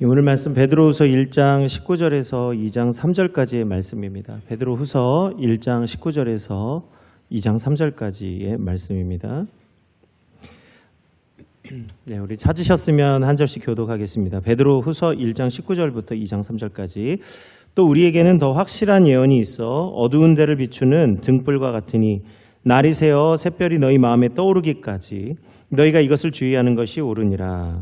오늘 말씀 베드로후서 1장 19절에서 2장 3절까지의 말씀입니다. 베드로후서 1장 19절에서 2장 3절까지의 말씀입니다. 네, 우리 찾으셨으면 한 절씩 교독하겠습니다. 베드로후서 1장 19절부터 2장 3절까지. 또 우리에게는 더 확실한 예언이 있어 어두운 데를 비추는 등불과 같으니 날이 새어 샛별이 너희 마음에 떠오르기까지 너희가 이것을 주의하는 것이 옳으니라.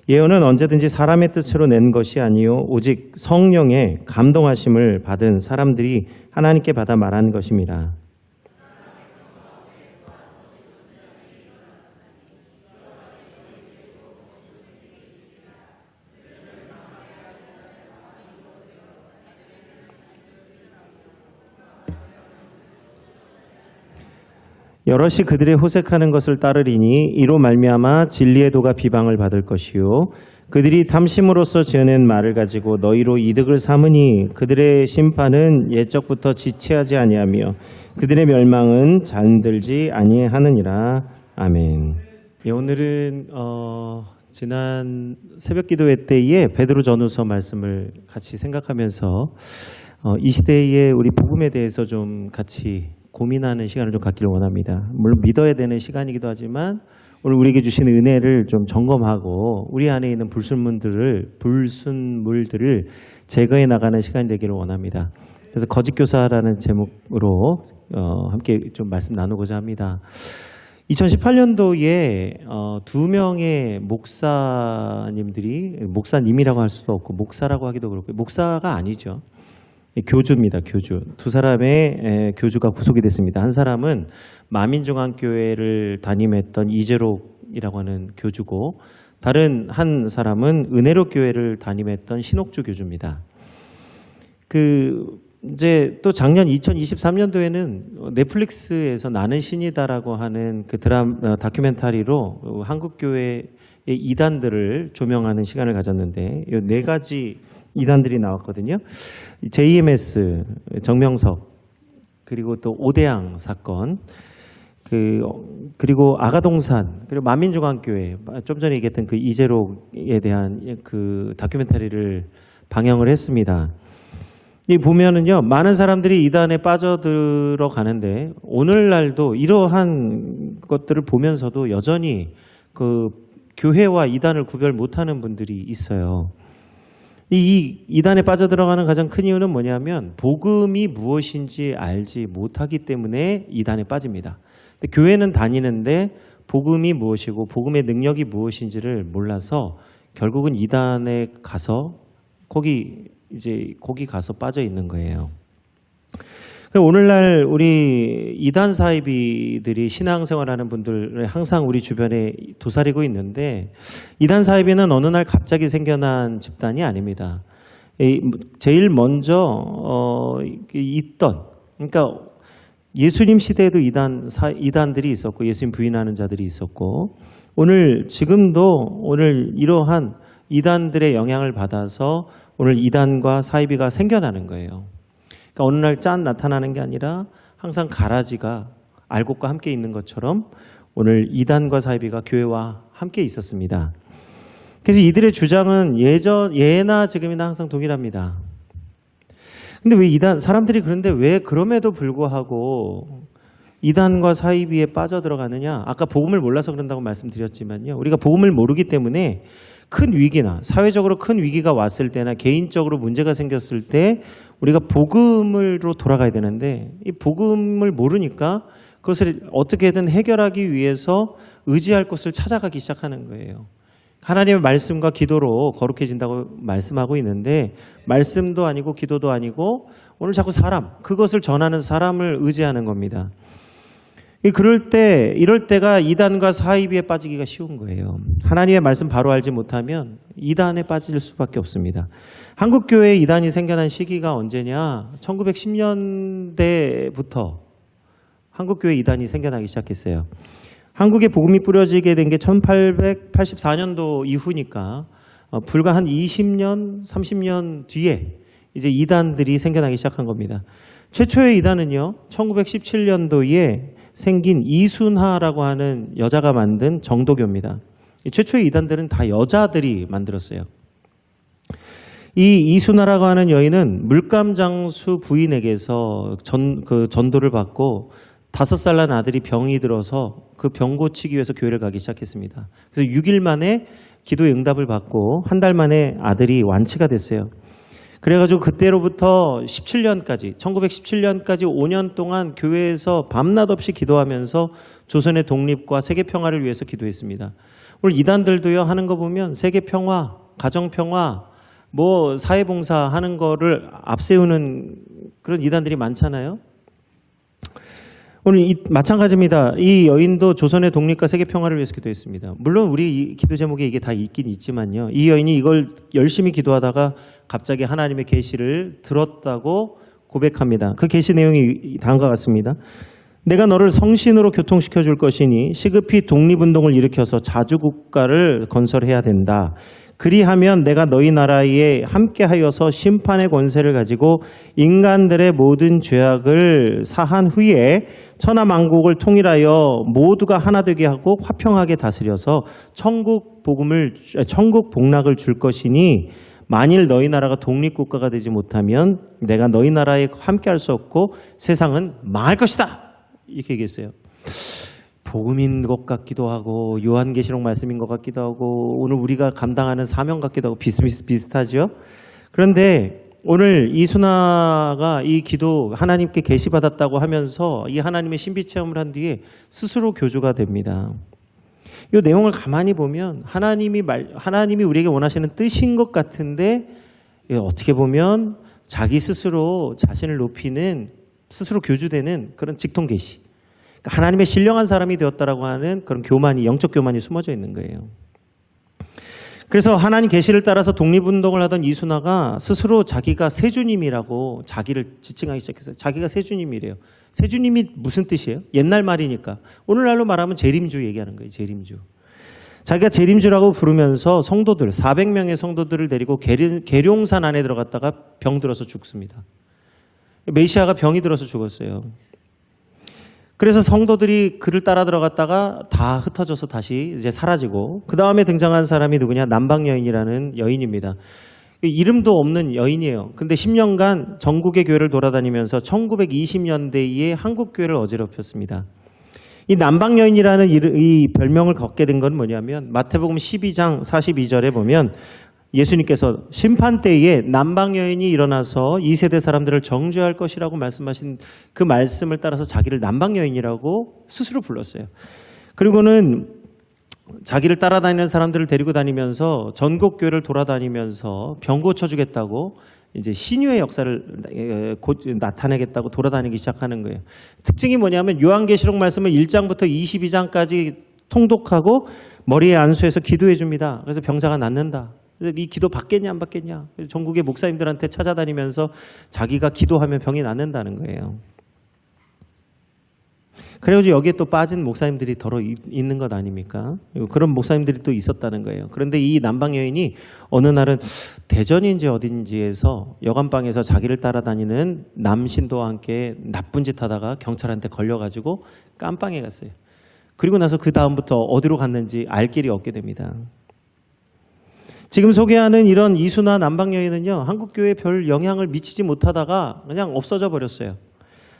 예언은 언제든지 사람의 뜻으로 낸 것이 아니요 오직 성령의 감동하심을 받은 사람들이 하나님께 받아 말한 것입니다. 여럿이 그들의 호색하는 것을 따르리니 이로 말미암아 진리의 도가 비방을 받을 것이요 그들이 탐심으로써 지어낸 말을 가지고 너희로 이득을 삼으니 그들의 심판은 옛적부터 지체하지 아니하며 그들의 멸망은 잠들지 아니하느니라. 아멘. 예, 오늘은 지난 새벽기도회 때에 베드로전후서 말씀을 같이 생각하면서 이 시대의 우리 복음에 대해서 좀 같이 고민하는 시간을 좀 갖기를 원합니다. 물론 믿어야 되는 시간이기도 하지만 오늘 우리에게 주신 은혜를 좀 점검하고 우리 안에 있는 불순물들을 제거해 나가는 시간이 되기를 원합니다. 그래서 거짓교사라는 제목으로 함께 좀 말씀 나누고자 합니다. 2018년도에 두 명의 목사님이라고 할 수도 없고 목사라고 하기도 그렇고 목사가 아니죠. 교주입니다. 교주. 두 사람의 교주가 구속이 됐습니다. 한 사람은 마민중앙교회를 담임했던 이재록이라고 하는 교주고 다른 한 사람은 은혜로교회를 담임했던 신옥주 교주입니다. 이제 또 작년 2023년도에는 넷플릭스에서 나는 신이다라고 하는 그 다큐멘터리로 한국교회의 이단들을 조명하는 시간을 가졌는데 이 네 가지 이단들이 나왔거든요. JMS, 정명석, 그리고 또 오대양 사건, 그리고 아가동산, 그리고 만민중앙교회, 좀 전에 얘기했던 그 이재록에 대한 그 다큐멘터리를 방영을 했습니다. 이 보면은요, 많은 사람들이 이단에 빠져들어 가는데 오늘날도 이러한 것들을 보면서도 여전히 그 교회와 이단을 구별 못하는 분들이 있어요. 이 이단에 빠져들어가는 가장 큰 이유는 뭐냐면 복음이 무엇인지 알지 못하기 때문에 이단에 빠집니다. 근데 교회는 다니는데 복음이 무엇이고 복음의 능력이 무엇인지를 몰라서 결국은 이단에 가서 거기 가서 빠져 있는 거예요. 오늘날 우리 이단 사이비들이 신앙생활하는 분들 항상 우리 주변에 도사리고 있는데 이단 사이비는 어느 날 갑자기 생겨난 집단이 아닙니다. 제일 먼저 있던 그러니까 예수님 시대에도 이단들이 있었고 예수님 부인하는 자들이 있었고 지금도 이러한 이단들의 영향을 받아서 오늘 이단과 사이비가 생겨나는 거예요. 어느 날 짠 나타나는 게 아니라 항상 가라지가 알곡과 함께 있는 것처럼 오늘 이단과 사이비가 교회와 함께 있었습니다. 그래서 이들의 주장은 예나 지금이나 항상 동일합니다. 근데 왜 사람들이 그런데 왜 그럼에도 불구하고 이단과 사이비에 빠져들어가느냐? 아까 복음을 몰라서 그런다고 말씀드렸지만요. 우리가 복음을 모르기 때문에 큰 위기나 사회적으로 큰 위기가 왔을 때나 개인적으로 문제가 생겼을 때 우리가 복음으로 돌아가야 되는데 이 복음을 모르니까 그것을 어떻게든 해결하기 위해서 의지할 곳을 찾아가기 시작하는 거예요. 하나님의 말씀과 기도로 거룩해진다고 말씀하고 있는데 말씀도 아니고 기도도 아니고 오늘 자꾸 그것을 전하는 사람을 의지하는 겁니다. 이럴 때가 이단과 사이비에 빠지기가 쉬운 거예요. 하나님의 말씀 바로 알지 못하면 이단에 빠질 수밖에 없습니다. 한국교회에 이단이 생겨난 시기가 언제냐? 1910년대부터 한국교회 이단이 생겨나기 시작했어요. 한국에 복음이 뿌려지게 된 게 1884년도 이후니까 불과 한 20년, 30년 뒤에 이제 이단들이 생겨나기 시작한 겁니다. 최초의 이단은요, 1917년도에 생긴 이순하라고 하는 여자가 만든 정도교입니다. 최초의 이단들은 다 여자들이 만들었어요. 이 이순하라고 하는 여인은 물감장수 부인에게서 전도를 받고 5살 난 아들이 병이 들어서 그 병 고치기 위해서 교회를 가기 시작했습니다. 그래서 6일 만에 기도의 응답을 받고 한 달 만에 아들이 완치가 됐어요. 그래가지고 그때로부터 17년까지 1917년까지 5년 동안 교회에서 밤낮 없이 기도하면서 조선의 독립과 세계 평화를 위해서 기도했습니다. 오늘 이단들도요 하는 거 보면 세계 평화, 가정 평화, 뭐 사회봉사 하는 거를 앞세우는 그런 이단들이 많잖아요. 오늘 마찬가지입니다. 이 여인도 조선의 독립과 세계 평화를 위해서 기도했습니다. 물론 우리 이 기도 제목에 이게 다 있긴 있지만요. 이 여인이 이걸 열심히 기도하다가 갑자기 하나님의 계시를 들었다고 고백합니다. 그 계시 내용이 다음과 같습니다. 내가 너를 성신으로 교통시켜 줄 것이니 시급히 독립운동을 일으켜서 자주국가를 건설해야 된다. 그리하면 내가 너희 나라에 함께하여서 심판의 권세를 가지고 인간들의 모든 죄악을 사한 후에 천하만국을 통일하여 모두가 하나 되게 하고 화평하게 다스려서 천국 복락을 줄 것이니 만일 너희 나라가 독립국가가 되지 못하면 내가 너희 나라에 함께할 수 없고 세상은 망할 것이다. 이렇게 얘기했어요. 복음인 것 같기도 하고 요한계시록 말씀인 것 같기도 하고 오늘 우리가 감당하는 사명 같기도 하고 비슷하죠. 그런데 오늘 이순아가 이 기도 하나님께 계시받았다고 하면서 이 하나님의 신비 체험을 한 뒤에 스스로 교주가 됩니다. 이 내용을 가만히 보면 하나님이 우리에게 원하시는 뜻인 것 같은데 어떻게 보면 자기 스스로 자신을 높이는 스스로 교주되는 그런 직통 계시. 하나님의 신령한 사람이 되었다라고 하는 그런 교만이, 영적 교만이 숨어져 있는 거예요. 그래서 하나님 계시를 따라서 독립운동을 하던 이순아가 스스로 자기가 세주님이라고 자기를 지칭하기 시작했어요. 자기가 세주님이래요. 세주님이 무슨 뜻이에요? 옛날 말이니까. 오늘날로 말하면 재림주 얘기하는 거예요. 재림주. 자기가 재림주라고 부르면서 성도들, 400명의 성도들을 데리고 계룡산 안에 들어갔다가 병 들어서 죽습니다. 메시아가 병이 들어서 죽었어요. 그래서 성도들이 그를 따라 들어갔다가 다 흩어져서 다시 이제 사라지고 그 다음에 등장한 사람이 누구냐? 남방 여인이라는 여인입니다. 이름도 없는 여인이에요. 근데 10년간 전국의 교회를 돌아다니면서 1920년대에 한국 교회를 어지럽혔습니다. 이 남방 여인이라는 이 별명을 갖게 된 건 뭐냐면 마태복음 12장 42절에 보면 예수님께서 심판 때에 남방 여인이 일어나서 이 세대 사람들을 정죄할 것이라고 말씀하신 그 말씀을 따라서 자기를 남방 여인이라고 스스로 불렀어요. 그리고는 자기를 따라다니는 사람들을 데리고 다니면서 전국 교회를 돌아다니면서 병 고쳐주겠다고 이제 신유의 역사를 나타내겠다고 돌아다니기 시작하는 거예요. 특징이 뭐냐면 요한계시록 말씀을 1장부터 22장까지 통독하고 머리에 안수해서 기도해 줍니다. 그래서 병자가 낫는다. 이 기도 받겠냐 안 받겠냐. 전국의 목사님들한테 찾아다니면서 자기가 기도하면 병이 낫는다는 거예요. 그래가지고 여기에 또 빠진 목사님들이 더러 있는 것 아닙니까? 그런 목사님들이 또 있었다는 거예요. 그런데 이 남방 여인이 어느 날은 대전인지 어딘지에서 여관방에서 자기를 따라다니는 남신도와 함께 나쁜 짓 하다가 경찰한테 걸려가지고 깜빵에 갔어요. 그리고 나서 그 다음부터 어디로 갔는지 알 길이 없게 됩니다. 지금 소개하는 이런 이순아 남방 여인은요, 한국교회에 별 영향을 미치지 못하다가 그냥 없어져 버렸어요.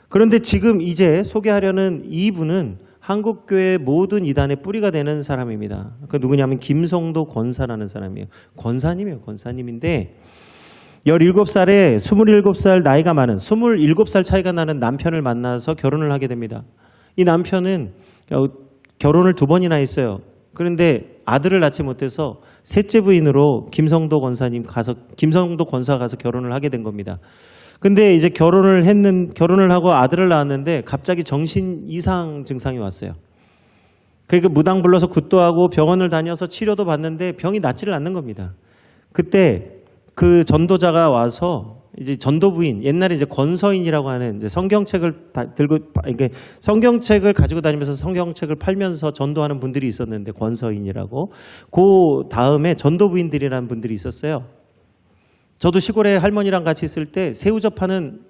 그런데 지금 이제 소개하려는 이분은 한국교회 모든 이단의 뿌리가 되는 사람입니다. 그 누구냐면 김성도 권사라는 사람이에요. 권사님이에요. 권사님인데 17살에 27살 나이가 많은 27살 차이가 나는 남편을 만나서 결혼을 하게 됩니다. 이 남편은 결혼을 2번이나 했어요. 그런데 아들을 낳지 못해서 셋째 부인으로 김성도 권사가 가서 결혼을 하게 된 겁니다. 근데 이제 결혼을 하고 아들을 낳았는데 갑자기 정신 이상 증상이 왔어요. 그러니까 무당 불러서 굿도 하고 병원을 다녀서 치료도 받는데 병이 낫지를 않는 겁니다. 그때 그 전도자가 와서 이제 전도부인, 옛날에 이제 권서인이라고 하는 이제 성경책을 이게 성경책을 가지고 다니면서 성경책을 팔면서 전도하는 분들이 있었는데 권서인이라고. 그 다음에 전도부인들이라는 분들이 있었어요. 저도 시골에 할머니랑 같이 있을 때 새우젓 파는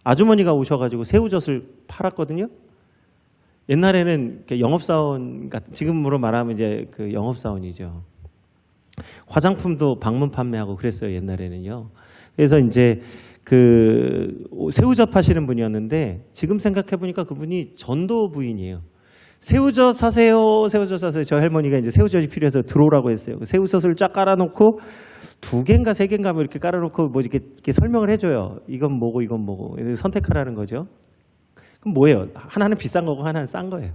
아주머니가 오셔가지고 새우젓을 팔았거든요. 옛날에는 영업사원, 지금으로 말하면 이제 그 영업사원이죠. 화장품도 방문 판매하고 그랬어요, 옛날에는요. 그래서 이제 그 새우젓 하시는 분이었는데 지금 생각해 보니까 그분이 전도 부인이에요. 새우젓 사세요, 새우젓 사세요. 저 할머니가 이제 새우젓이 필요해서 들어오라고 했어요. 새우젓을 쫙 깔아놓고 2개인가 3개인가 뭐 이렇게 깔아놓고 뭐 이렇게 설명을 해줘요. 이건 뭐고 이건 뭐고 선택하라는 거죠. 그럼 뭐예요? 하나는 비싼 거고 하나는 싼 거예요.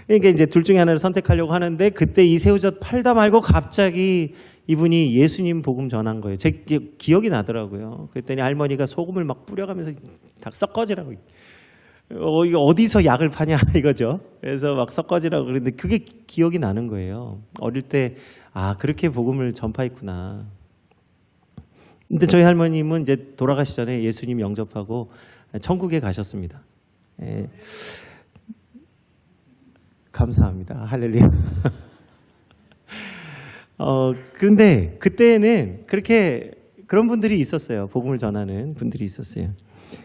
그러니까 이제 둘 중에 하나를 선택하려고 하는데 그때 이 새우젓 팔다 말고 갑자기 이분이 예수님 복음 전한 거예요. 제 기억이 나더라고요. 그랬더니 할머니가 소금을 막 뿌려가면서 다 섞어지라고. 이거 어디서 약을 파냐 이거죠. 그래서 막 섞어지라고 그랬는데 그게 기억이 나는 거예요. 어릴 때 그렇게 복음을 전파했구나. 근데 저희 할머님은 이제 돌아가시 전에 예수님 영접하고 천국에 가셨습니다. 예. 감사합니다. 할렐루야. 그런데 그때는 그런 분들이 있었어요. 복음을 전하는 분들이 있었어요.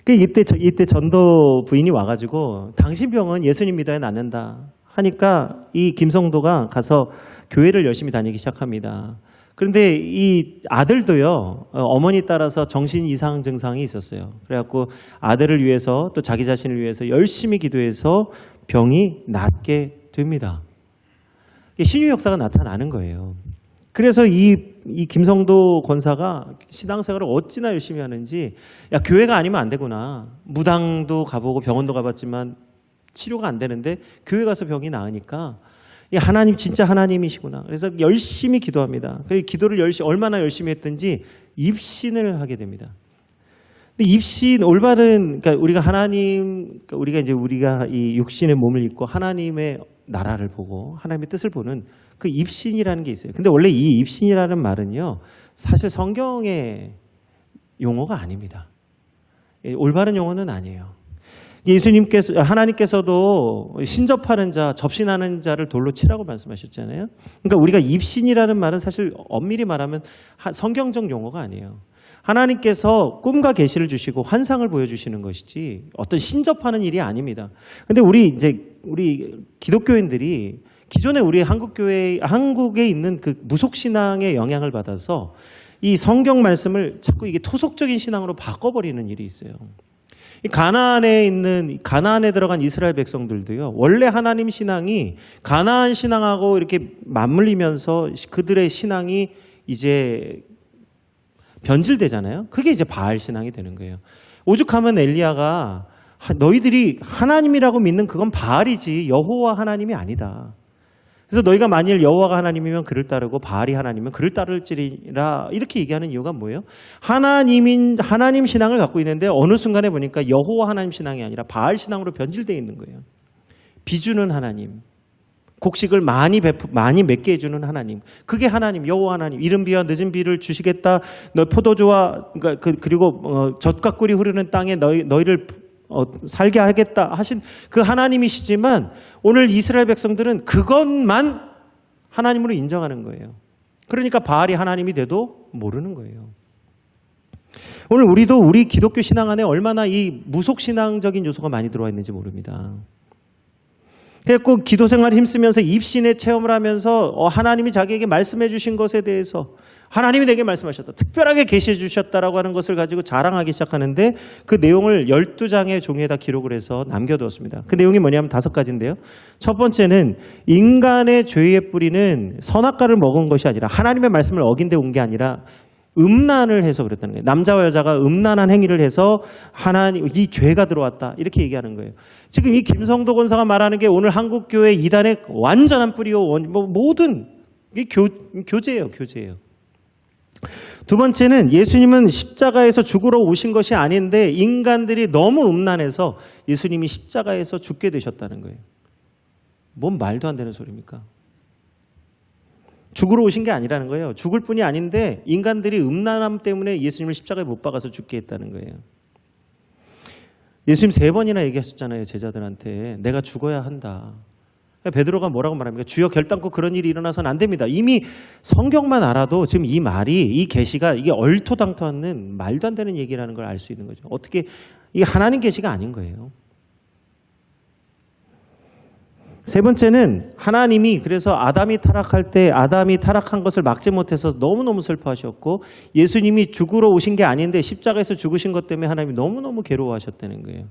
이때 전도 부인이 와가지고 당신 병은 예수님 믿어야 낫는다 하니까 이 김성도가 가서 교회를 열심히 다니기 시작합니다. 그런데 이 아들도요, 어머니 따라서 정신 이상 증상이 있었어요. 그래갖고 아들을 위해서 또 자기 자신을 위해서 열심히 기도해서 병이 낫게 됩니다. 신유 역사가 나타나는 거예요. 그래서 이 김성도 권사가 신앙생활을 어찌나 열심히 하는지, 교회가 아니면 안 되구나. 무당도 가보고 병원도 가봤지만 치료가 안 되는데 교회 가서 병이 나으니까 하나님 진짜 하나님이시구나. 그래서 열심히 기도합니다. 그 기도를 얼마나 열심히 했든지 입신을 하게 됩니다. 근데 입신 올바른, 그러니까 우리가 이 육신의 몸을 입고 하나님의 나라를 보고 하나님의 뜻을 보는 그 입신이라는 게 있어요. 근데 원래 이 입신이라는 말은요, 사실 성경의 용어가 아닙니다. 올바른 용어는 아니에요. 하나님께서도 신접하는 자, 접신하는 자를 돌로 치라고 말씀하셨잖아요. 그러니까 우리가 입신이라는 말은 사실 엄밀히 말하면 성경적 용어가 아니에요. 하나님께서 꿈과 계시를 주시고 환상을 보여주시는 것이지 어떤 신접하는 일이 아닙니다. 근데 우리 기독교인들이 기존에 우리 한국에 있는 그 무속신앙의 영향을 받아서 이 성경 말씀을 자꾸 이게 토속적인 신앙으로 바꿔버리는 일이 있어요. 가나안에 들어간 이스라엘 백성들도요, 원래 하나님 신앙이 가나안 신앙하고 이렇게 맞물리면서 그들의 신앙이 이제 변질되잖아요. 그게 이제 바알 신앙이 되는 거예요. 오죽하면 엘리야가 너희들이 하나님이라고 믿는 그건 바알이지 여호와 하나님이 아니다. 그래서 너희가 만일 여호와가 하나님이면 그를 따르고 바알이 하나님이면 그를 따를지리라, 이렇게 얘기하는 이유가 뭐예요? 하나님 신앙을 갖고 있는데 어느 순간에 보니까 여호와 하나님 신앙이 아니라 바알 신앙으로 변질되어 있는 거예요. 비주는 하나님, 곡식을 많이 맺게 해주는 하나님, 그게 하나님, 여호와 하나님. 이른 비와 늦은 비를 주시겠다. 너 포도주와 그리고 젖과 꿀이 흐르는 땅에 너희를 살게 하겠다 하신 그 하나님이시지만 오늘 이스라엘 백성들은 그것만 하나님으로 인정하는 거예요. 그러니까 바알이 하나님이 돼도 모르는 거예요. 오늘 우리 기독교 신앙 안에 얼마나 이 무속신앙적인 요소가 많이 들어와 있는지 모릅니다. 그래서 기도 생활에 힘쓰면서 입신의 체험을 하면서 하나님이 자기에게 말씀해 주신 것에 대해서 하나님이 내게 말씀하셨다, 특별하게 계시해 주셨다라고 하는 것을 가지고 자랑하기 시작하는데 그 내용을 12장의 종이에다 기록을 해서 남겨두었습니다. 그 내용이 뭐냐면 5가지인데요. 첫 번째는 인간의 죄의 뿌리는 선악과를 먹은 것이 아니라 하나님의 말씀을 어긴 데 온 게 아니라 음란을 해서 그랬다는 거예요. 남자와 여자가 음란한 행위를 해서 이 죄가 들어왔다, 이렇게 얘기하는 거예요. 지금 이 김성도 권사가 말하는 게 오늘 한국교회 이단의 완전한 뿌리요, 모든 교제예요. 두 번째는 예수님은 십자가에서 죽으러 오신 것이 아닌데 인간들이 너무 음란해서 예수님이 십자가에서 죽게 되셨다는 거예요. 뭔 말도 안 되는 소리입니까? 죽으러 오신 게 아니라는 거예요. 죽을 뿐이 아닌데 인간들이 음란함 때문에 예수님을 십자가에 못 박아서 죽게 했다는 거예요. 예수님 3번이나 얘기하셨잖아요. 제자들한테 내가 죽어야 한다. 베드로가 뭐라고 말합니까? 주여 결단코 그런 일이 일어나서는 안 됩니다. 이미 성경만 알아도 지금 이 말이, 이 계시가 이게 얼토당토하는 말도 안 되는 얘기라는 걸 알 수 있는 거죠. 어떻게 이게 하나님 계시가 아닌 거예요. 세 번째는 하나님이 그래서 아담이 타락할 때 아담이 타락한 것을 막지 못해서 너무너무 슬퍼하셨고 예수님이 죽으러 오신 게 아닌데 십자가에서 죽으신 것 때문에 하나님이 너무너무 괴로워하셨다는 거예요.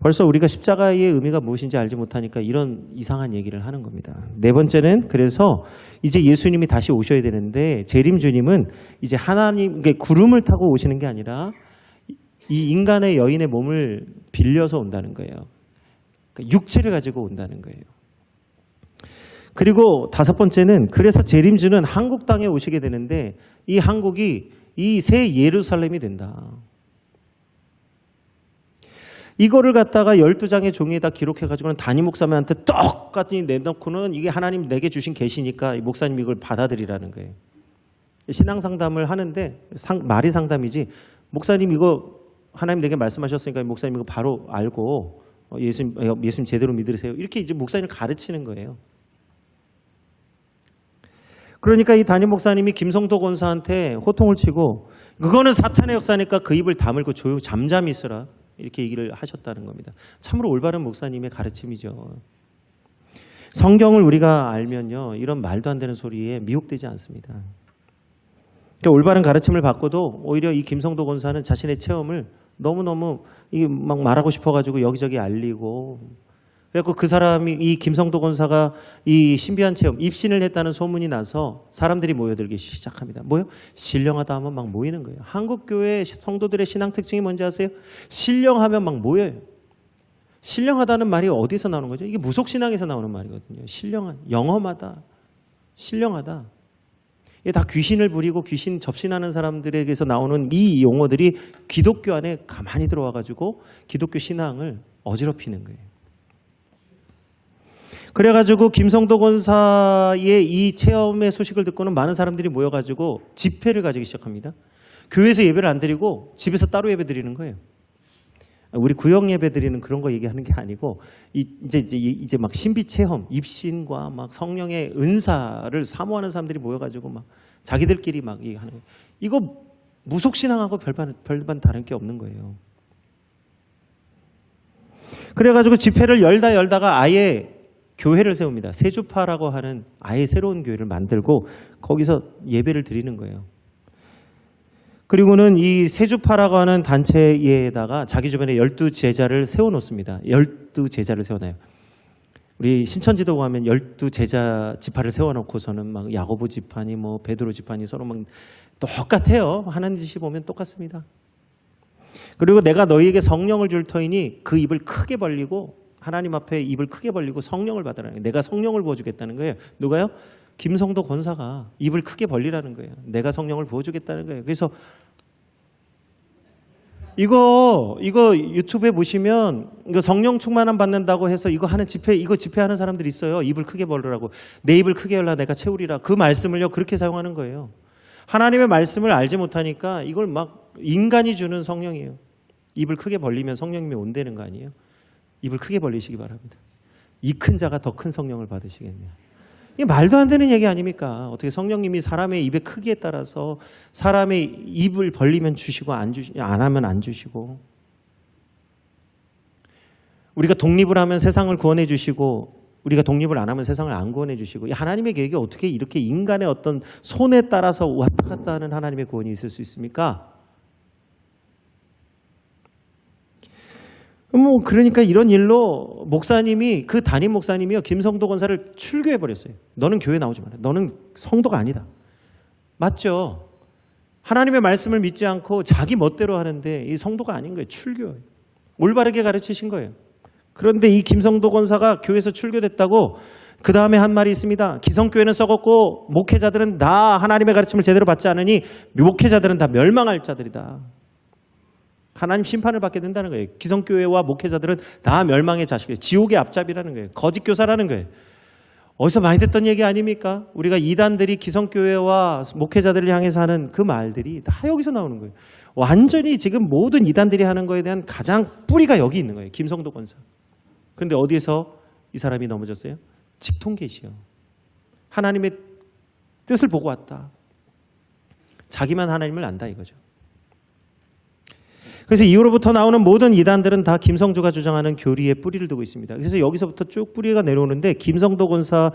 벌써 우리가 십자가의 의미가 무엇인지 알지 못하니까 이런 이상한 얘기를 하는 겁니다. 네 번째는 그래서 이제 예수님이 다시 오셔야 되는데 재림 주님은 이제 하나님께 구름을 타고 오시는 게 아니라 이 인간의 여인의 몸을 빌려서 온다는 거예요. 그러니까 육체를 가지고 온다는 거예요. 그리고 다섯 번째는 그래서 재림주는 한국 땅에 오시게 되는데 이 한국이 이 새 예루살렘이 된다. 이거를 갖다가 12장의 종이에다 기록해가지고는 담임 목사님한테 똑같이 내놓고는 이게 하나님 내게 주신 계시니까 목사님 이걸 받아들이라는 거예요. 신앙 상담을 하는데 말이 상담이지 목사님 이거 하나님 내게 말씀하셨으니까 목사님 이거 바로 알고 예수님 제대로 믿으세요. 이렇게 이제 목사님을 가르치는 거예요. 그러니까 이 담임 목사님이 김성도 권사한테 호통을 치고 그거는 사탄의 역사니까 그 입을 다물고 잠잠히 있으라. 이렇게 얘기를 하셨다는 겁니다. 참으로 올바른 목사님의 가르침이죠. 성경을 우리가 알면요. 이런 말도 안 되는 소리에 미혹되지 않습니다. 그러니까 올바른 가르침을 받고도 오히려 이 김성도 권사는 자신의 체험을 너무너무 막 말하고 싶어가지고 여기저기 알리고 그래서 그 사람이 이 김성도 권사가 이 신비한 체험 입신을 했다는 소문이 나서 사람들이 모여들기 시작합니다. 뭐요? 신령하다 하면 막 모이는 거예요. 한국 교회 성도들의 신앙 특징이 뭔지 아세요? 신령하면 막 모여요. 신령하다는 말이 어디서 나오는 거죠? 이게 무속신앙에서 나오는 말이거든요. 신령한, 영험하다, 신령하다. 이게 다 귀신을 부리고 귀신 접신하는 사람들에게서 나오는 이 용어들이 기독교 안에 가만히 들어와가지고 기독교 신앙을 어지럽히는 거예요. 그래가지고 김성도 권사의 이 체험의 소식을 듣고는 많은 사람들이 모여가지고 집회를 가지기 시작합니다. 교회에서 예배를 안 드리고 집에서 따로 예배 드리는 거예요. 우리 구역 예배 드리는 그런 거 얘기하는 게 아니고 이제 막 신비 체험, 입신과 막 성령의 은사를 사모하는 사람들이 모여가지고 막 자기들끼리 막 얘기하는 거예요. 이거 무속 신앙하고 별반 다른 게 없는 거예요. 그래가지고 집회를 열다가 아예 교회를 세웁니다. 세주파라고 하는 아예 새로운 교회를 만들고 거기서 예배를 드리는 거예요. 그리고는 이 세주파라고 하는 단체에다가 자기 주변에 12제자를 세워놓습니다. 12제자를 세워놔요. 우리 신천지도 가면 12제자 지파를 세워놓고서는 막 야고보 지파니 뭐 베드로 지파니 서로 막 똑같아요. 하는 짓이 보면 똑같습니다. 그리고 내가 너희에게 성령을 줄 터이니 그 입을 크게 벌리고 하나님 앞에 입을 크게 벌리고 성령을 받으라는 거예요. 내가 성령을 부어주겠다는 거예요. 누가요? 김성도 권사가 입을 크게 벌리라는 거예요. 내가 성령을 부어주겠다는 거예요. 그래서 이거 유튜브에 보시면 이거 성령 충만함 받는다고 해서 이거 집회하는 사람들이 있어요. 입을 크게 벌리라고. 내 입을 크게 열라 내가 채우리라. 그 말씀을요 그렇게 사용하는 거예요. 하나님의 말씀을 알지 못하니까 이걸 막 인간이 주는 성령이에요. 입을 크게 벌리면 성령님이 온다는 거 아니에요? 입을 크게 벌리시기 바랍니다. 이 큰 자가 더 큰 성령을 받으시겠네요. 이게 말도 안 되는 얘기 아닙니까? 어떻게 성령님이 사람의 입의 크기에 따라서 사람의 입을 벌리면 주시고 안 하면 안 주시고 우리가 독립을 하면 세상을 구원해 주시고 우리가 독립을 안 하면 세상을 안 구원해 주시고 하나님의 계획이 어떻게 이렇게 인간의 어떤 손에 따라서 왔다 갔다 하는 하나님의 구원이 있을 수 있습니까? 그러니까 이런 일로 목사님이 그 담임 목사님이요 김성도 권사를 출교해 버렸어요. 너는 교회 나오지 마라. 너는 성도가 아니다. 맞죠? 하나님의 말씀을 믿지 않고 자기 멋대로 하는데 이 성도가 아닌 거예요. 출교. 올바르게 가르치신 거예요. 그런데 이 김성도 권사가 교회에서 출교됐다고 그 다음에 한 말이 있습니다. 기성교회는 썩었고 목회자들은 다 하나님의 가르침을 제대로 받지 않으니 목회자들은 다 멸망할 자들이다. 하나님 심판을 받게 된다는 거예요. 기성교회와 목회자들은 다 멸망의 자식이에요. 지옥의 앞잡이라는 거예요. 거짓 교사라는 거예요. 어디서 많이 듣던 얘기 아닙니까? 우리가 이단들이 기성교회와 목회자들을 향해서 하는 그 말들이 다 여기서 나오는 거예요. 완전히 지금 모든 이단들이 하는 거에 대한 가장 뿌리가 여기 있는 거예요. 김성도 권사. 그런데 어디에서 이 사람이 넘어졌어요? 직통계시요. 하나님의 뜻을 보고 왔다. 자기만 하나님을 안다 이거죠. 그래서 이후로부터 나오는 모든 이단들은 다 김성조가 주장하는 교리에 뿌리를 두고 있습니다. 그래서 여기서부터 쭉 뿌리가 내려오는데 김성도 권사의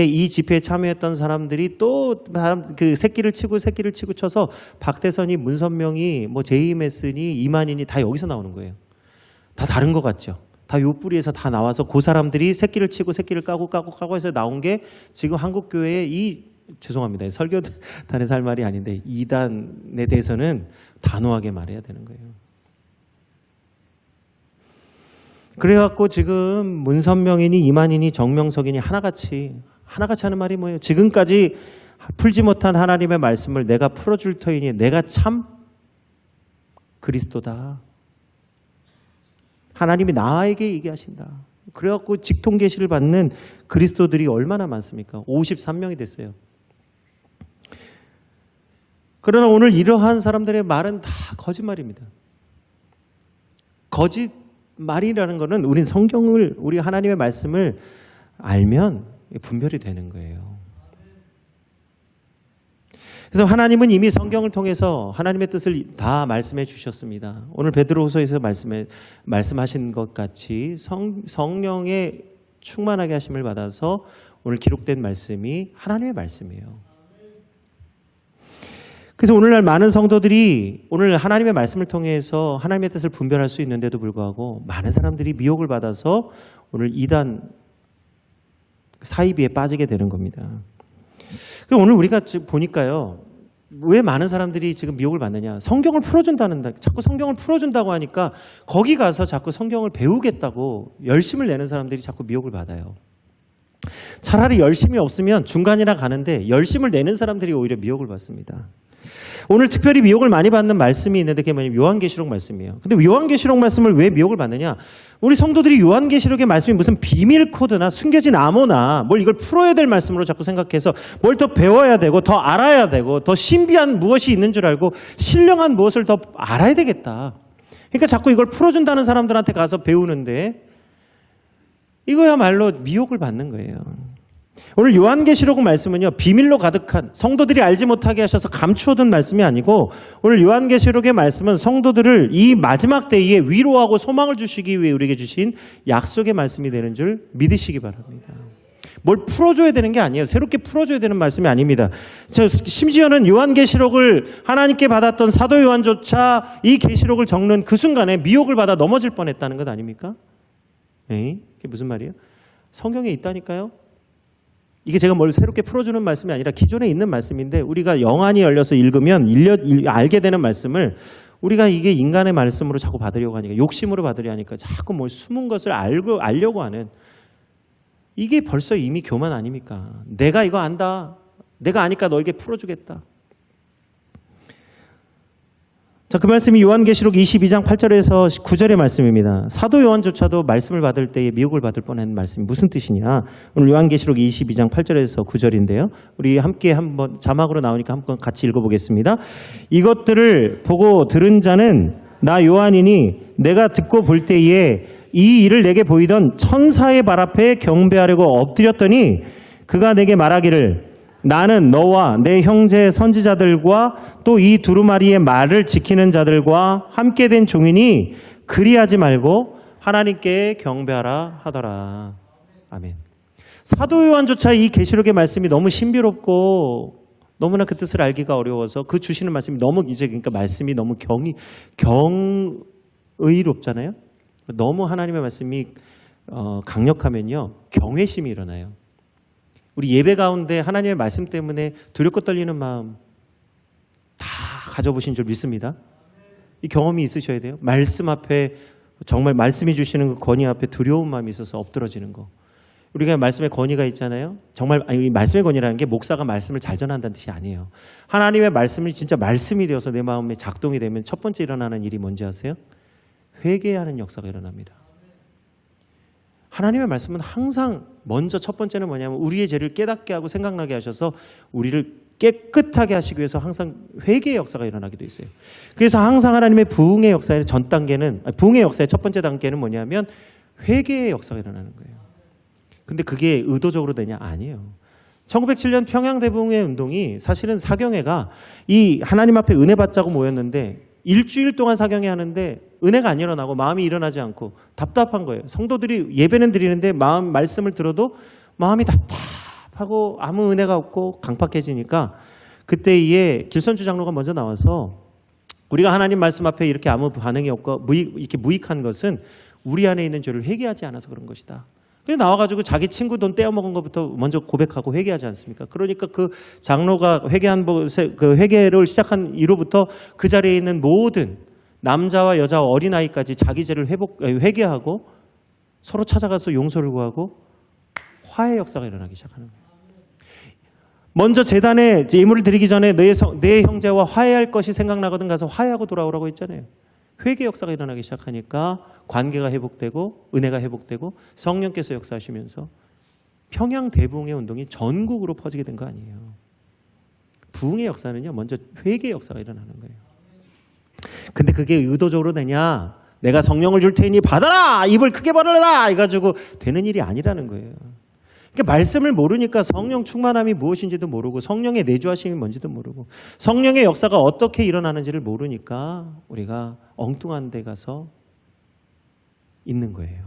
이 집회에 참여했던 사람들이 또 그 새끼를 치고 쳐서 박대선이, 문선명이, 뭐 제이메슨이, 이만인이 다 여기서 나오는 거예요. 다 다른 것 같죠. 다 요 뿌리에서 다 나와서 그 사람들이 새끼를 치고 새끼를 까고 해서 나온 게 지금 한국교회의 죄송합니다. 설교단에서 할 말이 아닌데 이단에 대해서는 단호하게 말해야 되는 거예요. 그래갖고 지금 문선명이니 이만희니 정명석이니 하나같이 하는 말이 뭐예요? 지금까지 풀지 못한 하나님의 말씀을 내가 풀어줄 터이니 내가 참 그리스도다. 하나님이 나에게 얘기하신다. 그래갖고 직통 계시를 받는 그리스도들이 얼마나 많습니까? 53명이 됐어요. 그러나 오늘 이러한 사람들의 말은 다 거짓말입니다. 거짓말이라는 것은 우린 성경을, 우리 하나님의 말씀을 알면 분별이 되는 거예요. 그래서 하나님은 이미 성경을 통해서 하나님의 뜻을 다 말씀해 주셨습니다. 오늘 베드로후서에서 말씀하신 것 같이 성령의 충만하게 하심을 받아서 오늘 기록된 말씀이 하나님의 말씀이에요. 그래서 오늘날 많은 성도들이 오늘 하나님의 말씀을 통해서 하나님의 뜻을 분별할 수 있는데도 불구하고 많은 사람들이 미혹을 받아서 오늘 이단 사이비에 빠지게 되는 겁니다. 오늘 우리가 보니까요, 왜 많은 사람들이 지금 미혹을 받느냐? 성경을 자꾸 성경을 풀어준다고 하니까 거기 가서 자꾸 성경을 배우겠다고 열심을 내는 사람들이 자꾸 미혹을 받아요. 차라리 열심이 없으면 중간이나 가는데 열심을 내는 사람들이 오히려 미혹을 받습니다. 오늘 특별히 미혹을 많이 받는 말씀이 있는데 그게 뭐냐면 요한계시록 말씀이에요. 근데 요한계시록 말씀을 왜 미혹을 받느냐? 우리 성도들이 요한계시록의 말씀이 무슨 비밀 코드나 숨겨진 암호나 뭘 이걸 풀어야 될 말씀으로 자꾸 생각해서 뭘 더 배워야 되고 더 알아야 되고 더 신비한 무엇이 있는 줄 알고 신령한 무엇을 더 알아야 되겠다. 그러니까 자꾸 이걸 풀어준다는 사람들한테 가서 배우는데 이거야말로 미혹을 받는 거예요. 오늘 요한계시록 말씀은요, 비밀로 가득한 성도들이 알지 못하게 하셔서 감추어둔 말씀이 아니고 오늘 요한계시록의 말씀은 성도들을 이 마지막 때에 위로하고 소망을 주시기 위해 우리에게 주신 약속의 말씀이 되는 줄 믿으시기 바랍니다. 뭘 풀어줘야 되는 게 아니에요. 새롭게 풀어줘야 되는 말씀이 아닙니다. 심지어는 요한계시록을 하나님께 받았던 사도 요한조차 이 계시록을 적는 그 순간에 미혹을 받아 넘어질 뻔했다는 것 아닙니까? 에이, 그게 무슨 말이에요? 성경에 있다니까요. 이게 제가 뭘 새롭게 풀어주는 말씀이 아니라 기존에 있는 말씀인데 우리가 영안이 열려서 읽으면 알게 되는 말씀을 우리가 이게 인간의 말씀으로 자꾸 받으려고 하니까 욕심으로 받으려 하니까 자꾸 뭘 숨은 것을 알려고 하는 이게 벌써 이미 교만 아닙니까? 내가 이거 안다. 내가 아니까 너에게 풀어주겠다. 자, 그 말씀이 요한계시록 22장 8절에서 9절의 말씀입니다. 사도 요한조차도 말씀을 받을 때에 미혹을 받을 뻔한 말씀이 무슨 뜻이냐? 오늘 요한계시록 22장 8절에서 9절인데요. 우리 함께 한번 자막으로 나오니까 한번 같이 읽어보겠습니다. 이것들을 보고 들은 자는 나 요한이니 내가 듣고 볼 때에 이 일을 내게 보이던 천사의 발 앞에 경배하려고 엎드렸더니 그가 내게 말하기를 나는 너와 내 형제 선지자들과 또 이 두루마리의 말을 지키는 자들과 함께 된 종이니 그리하지 말고 하나님께 경배하라 하더라. 아멘. 사도 요한조차 이 계시록의 말씀이 너무 신비롭고 너무나 그 뜻을 알기가 어려워서 그 주시는 말씀이 너무 그러니까 말씀이 너무 경의롭잖아요. 너무 하나님의 말씀이 강력하면요 경외심이 일어나요. 우리 예배 가운데 하나님의 말씀 때문에 두렵고 떨리는 마음 다 가져보신 줄 믿습니다. 이 경험이 있으셔야 돼요. 말씀 앞에 정말 말씀이 주시는 그 권위 앞에 두려운 마음이 있어서 엎드러지는 거. 우리가 말씀의 권위가 있잖아요. 정말 이 말씀의 권위라는 게 목사가 말씀을 잘 전한다는 뜻이 아니에요. 하나님의 말씀이 진짜 말씀이 되어서 내 마음에 작동이 되면 첫 번째 일어나는 일이 뭔지 아세요? 회개하는 역사가 일어납니다. 하나님의 말씀은 항상 먼저 첫 번째는 뭐냐면 우리의 죄를 깨닫게 하고 생각나게 하셔서 우리를 깨끗하게 하시기 위해서 항상 회개의 역사가 일어나게 돼 있어요. 그래서 항상 하나님의 부흥의 역사의 전 단계는 부흥의 역사의 첫 번째 단계는 뭐냐면 회개의 역사가 일어나는 거예요. 근데 그게 의도적으로 되냐? 아니에요. 1907년 평양 대부흥회 운동이 사실은 사경회가 이 하나님 앞에 은혜 받자고 모였는데 일주일 동안 사경회 하는데 은혜가 안 일어나고 마음이 일어나지 않고 답답한 거예요. 성도들이 예배는 드리는데 말씀을 들어도 마음이 답답하고 아무 은혜가 없고 강팍해지니까 그때에 길선주 장로가 먼저 나와서 우리가 하나님 말씀 앞에 이렇게 아무 반응이 없고 이렇게 무익한 것은 우리 안에 있는 죄를 회개하지 않아서 그런 것이다. 그래서 나와가지고 자기 친구 돈 떼어먹은 것부터 먼저 고백하고 회개하지 않습니까? 그러니까 그 장로가 그 회개를 시작한 이후부터 그 자리에 있는 모든 남자와 여자와 어린아이까지 자기 죄를 회개하고 서로 찾아가서 용서를 구하고 화해 역사가 일어나기 시작하는 거예요. 먼저 제단에 예물을 드리기 전에 내 형제와 화해할 것이 생각나거든 가서 화해하고 돌아오라고 했잖아요. 회개 역사가 일어나기 시작하니까 관계가 회복되고 은혜가 회복되고 성령께서 역사하시면서 평양 대부흥의 운동이 전국으로 퍼지게 된 거 아니에요. 부흥의 역사는요, 먼저 회개의 역사가 일어나는 거예요. 근데 그게 의도적으로 되냐? 내가 성령을 줄 테니 받아라! 입을 크게 벌어라! 이가지고 되는 일이 아니라는 거예요. 그러니까 말씀을 모르니까 성령 충만함이 무엇인지도 모르고 성령의 내주하심이 뭔지도 모르고 성령의 역사가 어떻게 일어나는지를 모르니까 우리가 엉뚱한 데 가서 있는 거예요.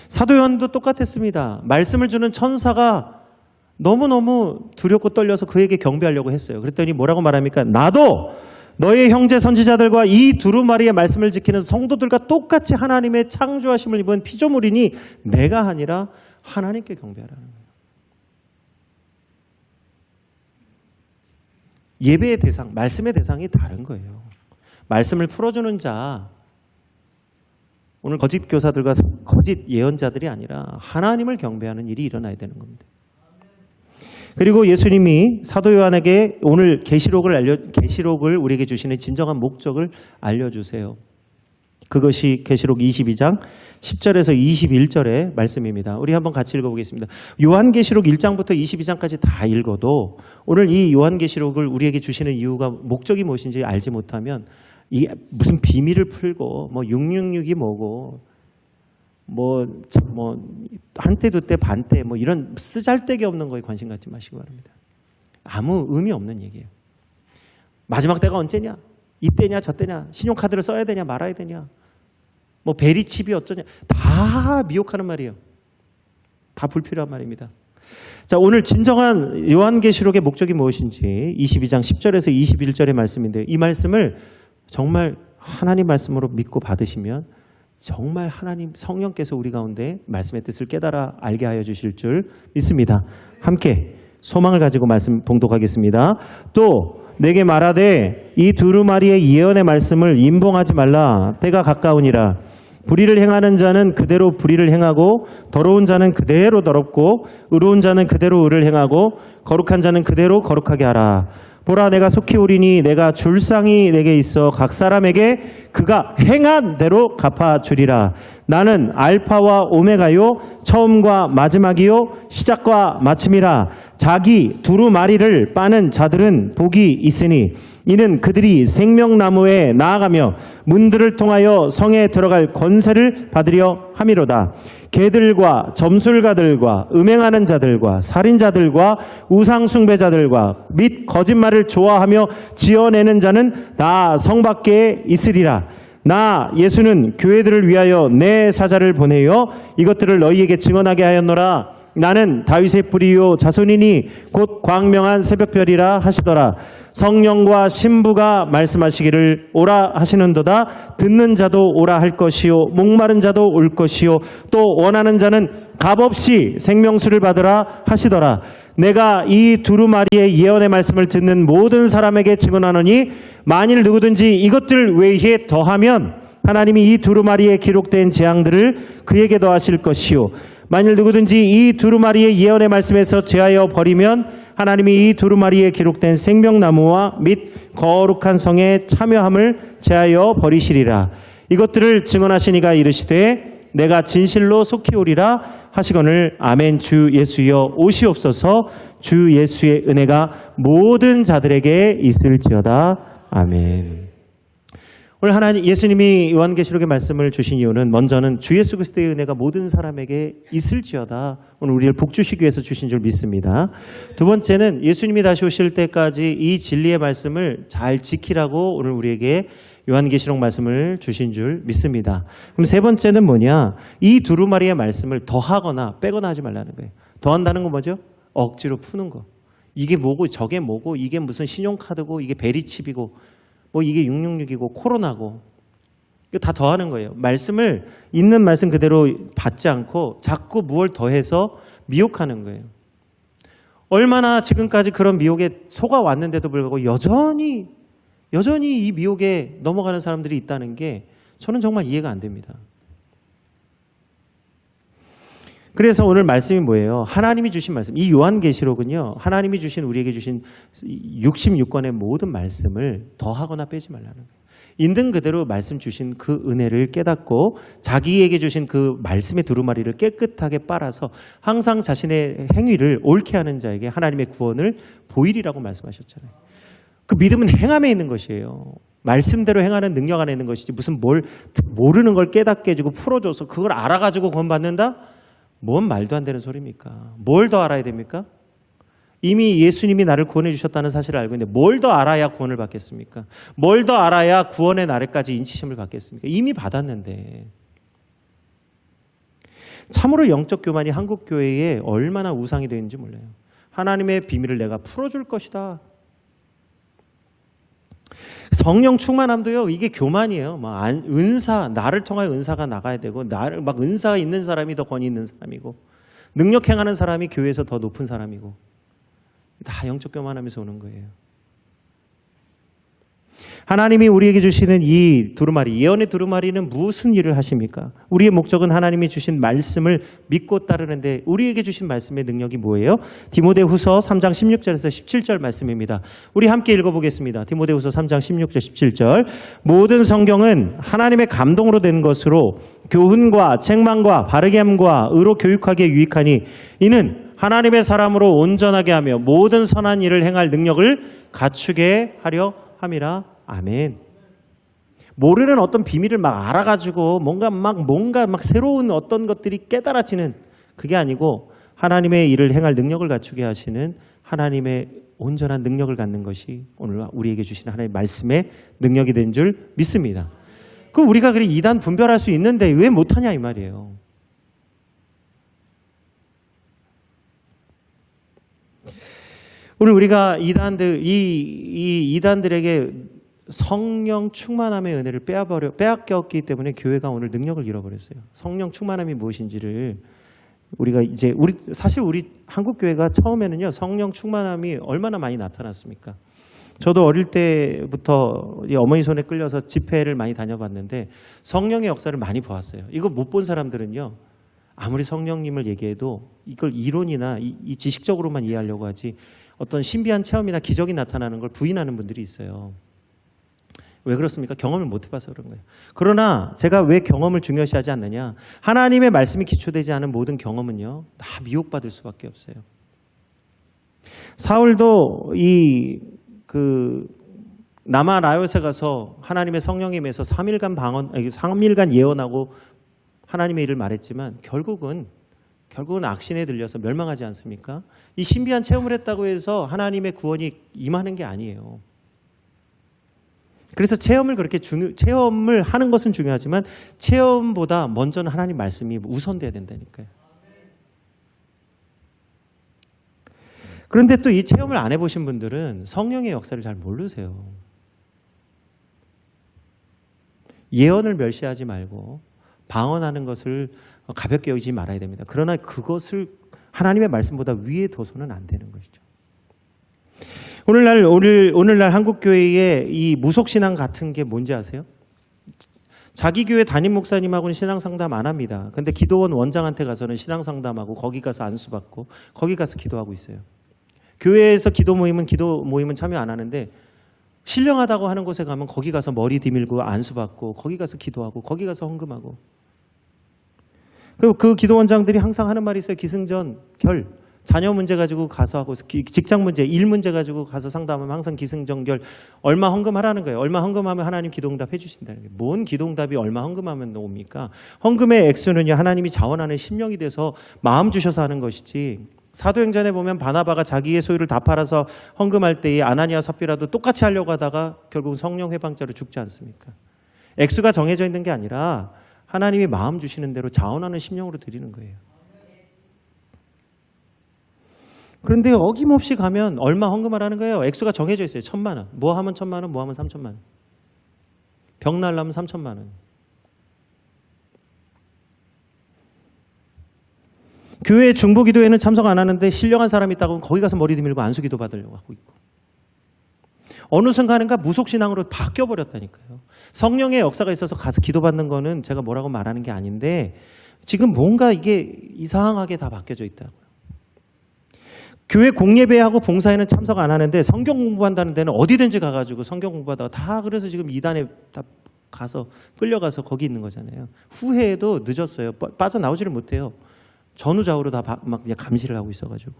사도 요한도 똑같았습니다. 말씀을 주는 천사가 너무너무 두렵고 떨려서 그에게 경배하려고 했어요. 그랬더니 뭐라고 말합니까? 나도 너의 형제 선지자들과 이 두루마리의 말씀을 지키는 성도들과 똑같이 하나님의 창조하심을 입은 피조물이니 내가 아니라 하나님께 경배하라는 거예요. 예배의 대상, 말씀의 대상이 다른 거예요. 말씀을 풀어주는 자, 오늘 거짓 교사들과 거짓 예언자들이 아니라 하나님을 경배하는 일이 일어나야 되는 겁니다. 그리고 예수님이 사도 요한에게 오늘 계시록을 우리에게 주시는 진정한 목적을 알려주세요. 그것이 계시록 22장 10절에서 21절의 말씀입니다. 우리 한번 같이 읽어보겠습니다. 요한계시록 1장부터 22장까지 다 읽어도 오늘 이 요한계시록을 우리에게 주시는 이유가 목적이 무엇인지 알지 못하면 이 무슨 비밀을 풀고 뭐 666이 뭐고 한때 두때 반때 이런 쓰잘데기 없는 거에 관심 갖지 마시기 바랍니다. 아무 의미 없는 얘기예요. 마지막 때가 언제냐? 이때냐 저때냐? 신용카드를 써야 되냐 말아야 되냐? 베리칩이 어쩌냐? 다 미혹하는 말이에요. 다 불필요한 말입니다. 자, 오늘 진정한 요한계시록의 목적이 무엇인지 22장 10절에서 21절의 말씀인데요. 이 말씀을 정말 하나님 말씀으로 믿고 받으시면 정말 하나님 성령께서 우리 가운데 말씀의 뜻을 깨달아 알게 하여 주실 줄 믿습니다. 함께 소망을 가지고 말씀 봉독하겠습니다. 또 내게 말하되 이 두루마리의 예언의 말씀을 임봉하지 말라. 때가 가까우니라. 불의를 행하는 자는 그대로 불의를 행하고 더러운 자는 그대로 더럽고 의로운 자는 그대로 의를 행하고 거룩한 자는 그대로 거룩하게 하라. 보라 내가 속히 오리니 내가 줄 상이 내게 있어 각 사람에게 그가 행한 대로 갚아주리라. 나는 알파와 오메가요 처음과 마지막이요 시작과 마침이라. 자기 두루마리를 빠는 자들은 복이 있으니 이는 그들이 생명나무에 나아가며 문들을 통하여 성에 들어갈 권세를 받으려 함이로다. 개들과 점술가들과 음행하는 자들과 살인자들과 우상숭배자들과 및 거짓말을 좋아하며 지어내는 자는 다 성 밖에 있으리라. 나 예수는 교회들을 위하여 내 사자를 보내어 이것들을 너희에게 증언하게 하였노라. 나는 다윗의 뿌리요 자손이니 곧 광명한 새벽별이라 하시더라. 성령과 신부가 말씀하시기를 오라 하시는도다. 듣는 자도 오라 할 것이요 목마른 자도 올 것이요 또 원하는 자는 값없이 생명수를 받으라 하시더라. 내가 이 두루마리의 예언의 말씀을 듣는 모든 사람에게 증언하노니 만일 누구든지 이것들 외에 더하면 하나님이 이 두루마리에 기록된 재앙들을 그에게 더하실 것이요 만일 누구든지 이 두루마리의 예언의 말씀에서 제하여 버리면 하나님이 이 두루마리에 기록된 생명나무와 및 거룩한 성에 참여함을 제하여 버리시리라. 이것들을 증언하시니가 이르시되 내가 진실로 속히 오리라 하시거늘 아멘. 주 예수여 오시옵소서. 주 예수의 은혜가 모든 자들에게 있을지어다. 아멘. 오늘 하나님 예수님이 요한계시록의 말씀을 주신 이유는 먼저는 주 예수 그리스도의 은혜가 모든 사람에게 있을지어다 오늘 우리를 복주시기 위해서 주신 줄 믿습니다. 두 번째는 예수님이 다시 오실 때까지 이 진리의 말씀을 잘 지키라고 오늘 우리에게 요한계시록 말씀을 주신 줄 믿습니다. 그럼 세 번째는 뭐냐? 이 두루마리의 말씀을 더하거나 빼거나 하지 말라는 거예요. 더한다는 건 뭐죠? 억지로 푸는 거. 이게 뭐고 저게 뭐고 이게 무슨 신용카드고 이게 베리칩이고 뭐 이게 666이고 코로나고 이거 다 더하는 거예요. 말씀을 있는 말씀 그대로 받지 않고 자꾸 무엇을 더해서 미혹하는 거예요. 얼마나 지금까지 그런 미혹에 속아왔는데도 불구하고 여전히 이 미혹에 넘어가는 사람들이 있다는 게 저는 정말 이해가 안 됩니다. 그래서 오늘 말씀이 뭐예요? 하나님이 주신 말씀. 이 요한계시록은요. 하나님이 주신 우리에게 주신 66권의 모든 말씀을 더하거나 빼지 말라는 거예요. 있는 그대로 말씀 주신 그 은혜를 깨닫고 자기에게 주신 그 말씀의 두루마리를 깨끗하게 빨아서 항상 자신의 행위를 옳게 하는 자에게 하나님의 구원을 보이리라고 말씀하셨잖아요. 그 믿음은 행함에 있는 것이에요. 말씀대로 행하는 능력 안에 있는 것이지 무슨 뭘 모르는 걸 깨닫게 해주고 풀어줘서 그걸 알아가지고 구원받는다? 뭔 말도 안 되는 소리입니까? 뭘 더 알아야 됩니까? 이미 예수님이 나를 구원해 주셨다는 사실을 알고 있는데 뭘 더 알아야 구원을 받겠습니까? 뭘 더 알아야 구원의 날에까지 인치심을 받겠습니까? 이미 받았는데. 참으로 영적 교만이 한국 교회에 얼마나 우상이 되는지 몰라요. 하나님의 비밀을 내가 풀어줄 것이다. 성령 충만함도요, 이게 교만이에요. 막 은사, 나를 통하여 은사가 나가야 되고, 나를 막 은사가 있는 사람이 더 권위 있는 사람이고, 능력 행하는 사람이 교회에서 더 높은 사람이고, 다 영적 교만하면서 오는 거예요. 하나님이 우리에게 주시는 이 두루마리, 예언의 두루마리는 무슨 일을 하십니까? 우리의 목적은 하나님이 주신 말씀을 믿고 따르는데 우리에게 주신 말씀의 능력이 뭐예요? 디모데후서 3장 16절에서 17절 말씀입니다. 우리 함께 읽어보겠습니다. 디모데후서 3장 16절 17절. 모든 성경은 하나님의 감동으로 된 것으로 교훈과 책망과 바르게 함과 의로 교육하기에 유익하니 이는 하나님의 사람으로 온전하게 하며 모든 선한 일을 행할 능력을 갖추게 하려 함이라. 아멘. 모르는 어떤 비밀을 막 알아가지고 뭔가 막 새로운 어떤 것들이 깨달아지는 그게 아니고 하나님의 일을 행할 능력을 갖추게 하시는 하나님의 온전한 능력을 갖는 것이 오늘 우리에게 주신 하나님의 말씀의 능력이 된 줄 믿습니다. 그 우리가 그래 이단 분별할 수 있는데 왜 못하냐 이 말이에요. 오늘 우리가 이 이단들에게 성령 충만함의 은혜를 빼앗겼기 때문에 교회가 오늘 능력을 잃어버렸어요. 성령 충만함이 무엇인지를 우리가 이제 사실 우리 한국 교회가 처음에는요 성령 충만함이 얼마나 많이 나타났습니까? 저도 어릴 때부터 어머니 손에 끌려서 집회를 많이 다녀봤는데 성령의 역사를 많이 보았어요. 이거 못 본 사람들은요 아무리 성령님을 얘기해도 이걸 이론이나 이 지식적으로만 이해하려고 하지 어떤 신비한 체험이나 기적이 나타나는 걸 부인하는 분들이 있어요. 왜 그렇습니까? 경험을 못 해봐서 그런 거예요. 그러나 제가 왜 경험을 중요시하지 않느냐? 하나님의 말씀이 기초되지 않은 모든 경험은요 다 미혹받을 수밖에 없어요. 사울도 남아 라요세 가서 하나님의 성령에 임해서 3일간 예언하고 하나님의 일을 말했지만 결국은 악신에 들려서 멸망하지 않습니까? 이 신비한 체험을 했다고 해서 하나님의 구원이 임하는 게 아니에요. 그래서 체험을 하는 것은 중요하지만 체험보다 먼저는 하나님 말씀이 우선돼야 된다니까요. 그런데 또 이 체험을 안 해보신 분들은 성령의 역사를 잘 모르세요. 예언을 멸시하지 말고 방언하는 것을 가볍게 여기지 말아야 됩니다. 그러나 그것을 하나님의 말씀보다 위에 둬서는 안 되는 것이죠. 오늘날 한국교회의 이 무속신앙 같은 게 뭔지 아세요? 자기 교회 담임 목사님하고는 신앙상담 안 합니다. 근데 기도원 원장한테 가서는 신앙상담하고 거기 가서 안수받고 거기 가서 기도하고 있어요. 교회에서 기도 모임은 참여 안 하는데 신령하다고 하는 곳에 가면 거기 가서 머리 디밀고 안수받고 거기 가서 기도하고 거기 가서 헌금하고 그 기도원장들이 항상 하는 말이 있어요. 기승전 결 자녀 문제 가지고 가서 하고, 직장 문제, 일 문제 가지고 가서 상담하면 항상 기승전결, 얼마 헌금하라는 거예요. 얼마 헌금하면 하나님 기도응답 해주신다는 거예요. 뭔 기도응답이 얼마 헌금하면 옵니까? 헌금의 액수는요, 하나님이 자원하는 심령이 돼서 마음 주셔서 하는 것이지, 사도행전에 보면 바나바가 자기의 소유를 다 팔아서 헌금할 때에 아나니아 삽비라도 똑같이 하려고 하다가 결국 성령 회방자로 죽지 않습니까? 액수가 정해져 있는 게 아니라 하나님이 마음 주시는 대로 자원하는 심령으로 드리는 거예요. 그런데 어김없이 가면 얼마 헌금하라는 거예요. 액수가 정해져 있어요. 1,000만 원. 뭐 하면 1,000만 원, 뭐 하면 3,000만 원. 병 날라면 3,000만 원. 교회 중보기도회는 참석 안 하는데 신령한 사람이 있다고 하면 거기 가서 머리 들밀고 안수기도 받으려고 하고 있고. 어느 순간인가 무속신앙으로 바뀌어버렸다니까요. 성령의 역사가 있어서 가서 기도받는 거는 제가 뭐라고 말하는 게 아닌데 지금 뭔가 이게 이상하게 다 바뀌어져 있다고요. 교회 공예배하고 봉사에는 참석 안 하는데 성경 공부한다는 데는 어디든지 가가지고 성경 공부하다가 다 그래서 지금 이단에 다 가서 끌려가서 거기 있는 거잖아요. 후회해도 늦었어요. 빠져나오지를 못해요. 전후좌우로 다 막 그냥 감시를 하고 있어가지고.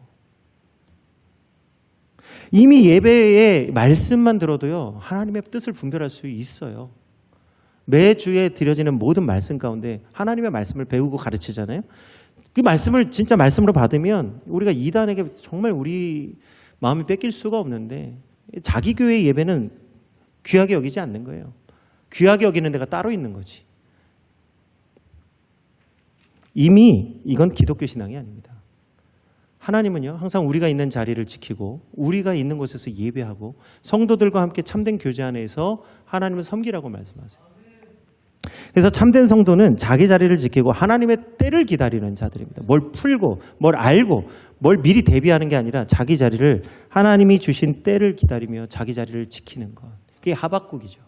이미 예배의 말씀만 들어도요, 하나님의 뜻을 분별할 수 있어요. 매주에 드려지는 모든 말씀 가운데 하나님의 말씀을 배우고 가르치잖아요. 그 말씀을 진짜 말씀으로 받으면 우리가 이단에게 정말 우리 마음이 뺏길 수가 없는데 자기 교회 예배는 귀하게 여기지 않는 거예요. 귀하게 여기는 데가 따로 있는 거지. 이미 이건 기독교 신앙이 아닙니다. 하나님은요, 항상 우리가 있는 자리를 지키고 우리가 있는 곳에서 예배하고 성도들과 함께 참된 교제 안에서 하나님을 섬기라고 말씀하세요. 그래서 참된 성도는 자기 자리를 지키고 하나님의 때를 기다리는 자들입니다. 뭘 풀고 뭘 알고 뭘 미리 대비하는 게 아니라 자기 자리를 하나님이 주신 때를 기다리며 자기 자리를 지키는 것. 그게 하박국이죠.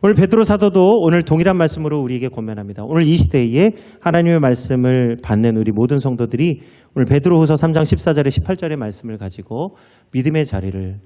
오늘 베드로 사도도 오늘 동일한 말씀으로 우리에게 권면합니다. 오늘 이 시대에 하나님의 말씀을 받는 우리 모든 성도들이 오늘 베드로후서 3장 14절에 18절의 말씀을 가지고 믿음의 자리를,